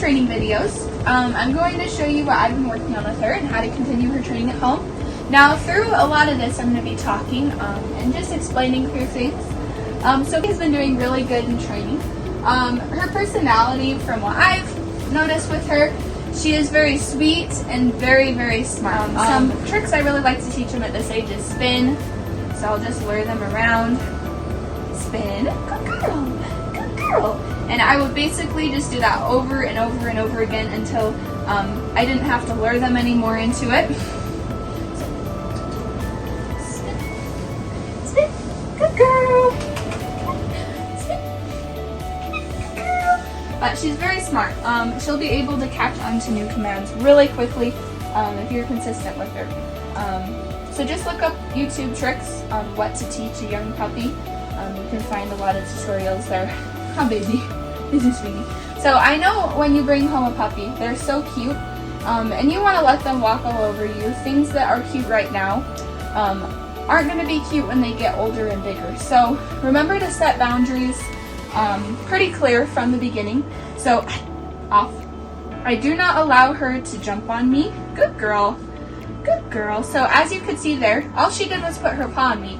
training videos. I'm going to show you what I've been working on with her and how to continue her training at home. Now, through a lot of this, I'm going to be talking and just explaining through things. Sophie's been doing really good in training. Her personality, from what I've noticed with her, she is very sweet and very, very smart. Some tricks I really like to teach them at this age is spin. So I'll just lure them around. Spin. Good girl. Good girl. And I would basically just do that over and over and over again until I didn't have to lure them anymore into it. Spin. Spin. Good girl. But she's very smart. She'll be able to catch on to new commands really quickly if you're consistent with her. So just look up YouTube tricks on what to teach a young puppy. You can find a lot of tutorials there. How busy? Busy, sweetie. So I know when you bring home a puppy, they're so cute, and you want to let them walk all over you. Things that are cute right now aren't going to be cute when they get older and bigger. So remember to set boundaries pretty clear from the beginning. So, off. I do not allow her to jump on me. Good girl. Good girl. So as you could see there, all she did was put her paw on me.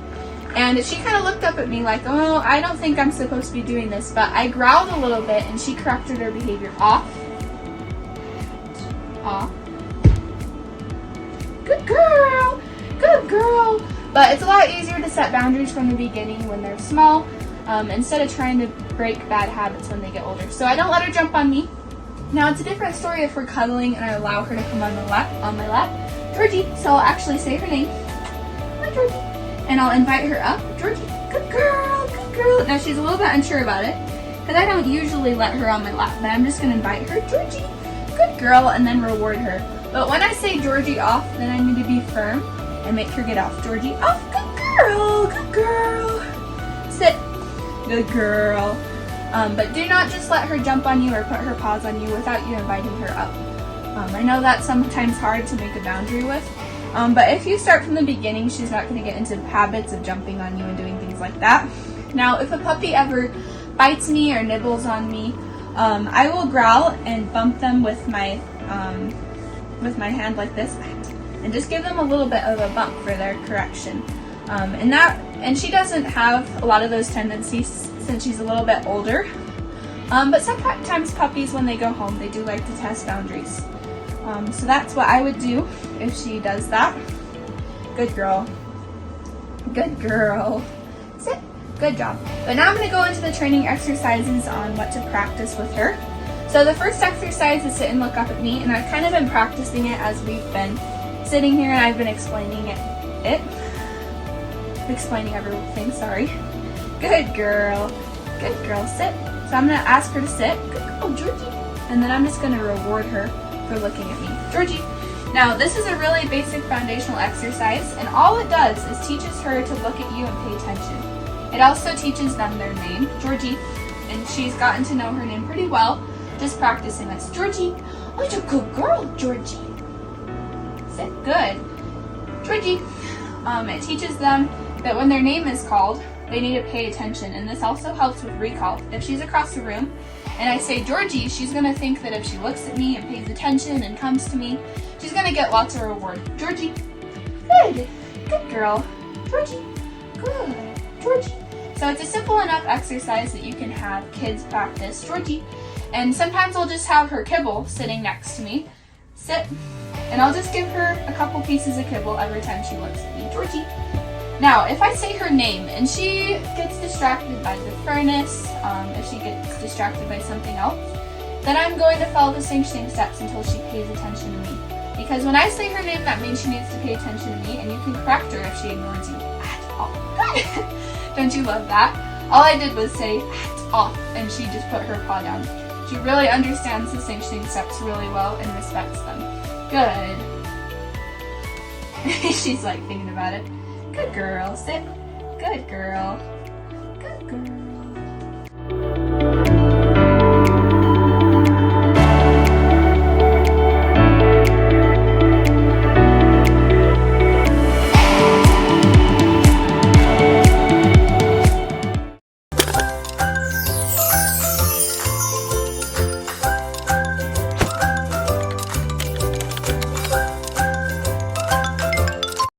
And she kind of looked up at me like, oh, I don't think I'm supposed to be doing this. But I growled a little bit and she corrected her behavior. Off. Off. Good girl. Good girl. But it's a lot easier to set boundaries from the beginning when they're small. Instead of trying to break bad habits when they get older. So I don't let her jump on me. Now it's a different story if we're cuddling and I allow her to come on my lap. Georgie. So I'll actually say her name. Hi, Georgie. And I'll invite her up. Georgie. Good girl. Good girl. Now she's a little bit unsure about it because I don't usually let her on my lap, but I'm just going to invite her. Georgie. Good girl, and then reward her. But when I say Georgie off, then I need to be firm and make her get off. Georgie off. Good girl. Good girl. Sit. Good girl. But do not just let her jump on you or put her paws on you without you inviting her up. I know that's sometimes hard to make a boundary with, but if you start from the beginning, she's not going to get into habits of jumping on you and doing things like that. Now, if a puppy ever bites me or nibbles on me, I will growl and bump them with my hand like this, and just give them a little bit of a bump for their correction. And she doesn't have a lot of those tendencies since she's a little bit older. But sometimes puppies, when they go home, they do like to test boundaries. So that's what I would do if she does that. Good girl. Good girl. Sit. Good job. But now I'm going to go into the training exercises on what to practice with her. So the first exercise is sit and look up at me, and I've kind of been practicing it as we've been sitting here and I've been explaining explaining everything, sorry. Good girl. Good girl. Sit. So I'm going to ask her to sit. Good girl, Georgie. And then I'm just going to reward her for looking at me. Georgie. Now, this is a really basic foundational exercise, and all it does is teaches her to look at you and pay attention. It also teaches them their name, Georgie, and she's gotten to know her name pretty well just practicing this. Georgie. Oh, you're a good girl, Georgie. Sit. Good. Georgie. It teaches them that when their name is called, they need to pay attention, and this also helps with recall. If she's across the room and I say Georgie, she's going to think that if she looks at me and pays attention and comes to me, she's going to get lots of reward. Georgie. Good. Good girl. Georgie. Good. Georgie. So it's a simple enough exercise that you can have kids practice. Georgie. And sometimes I'll just have her kibble sitting next to me. Sit. And I'll just give her a couple pieces of kibble every time she looks at me. Georgie. Now, if I say her name and she gets distracted by the furnace, if she gets distracted by something else, then I'm going to follow the sanctioning steps until she pays attention to me. Because when I say her name, that means she needs to pay attention to me, and you can correct her if she ignores you at all. Don't you love that? All I did was say at all, and she just put her paw down. She really understands the sanctioning steps really well and respects them. Good. She's like thinking about it. Good girl. Sit. Good girl. Good girl.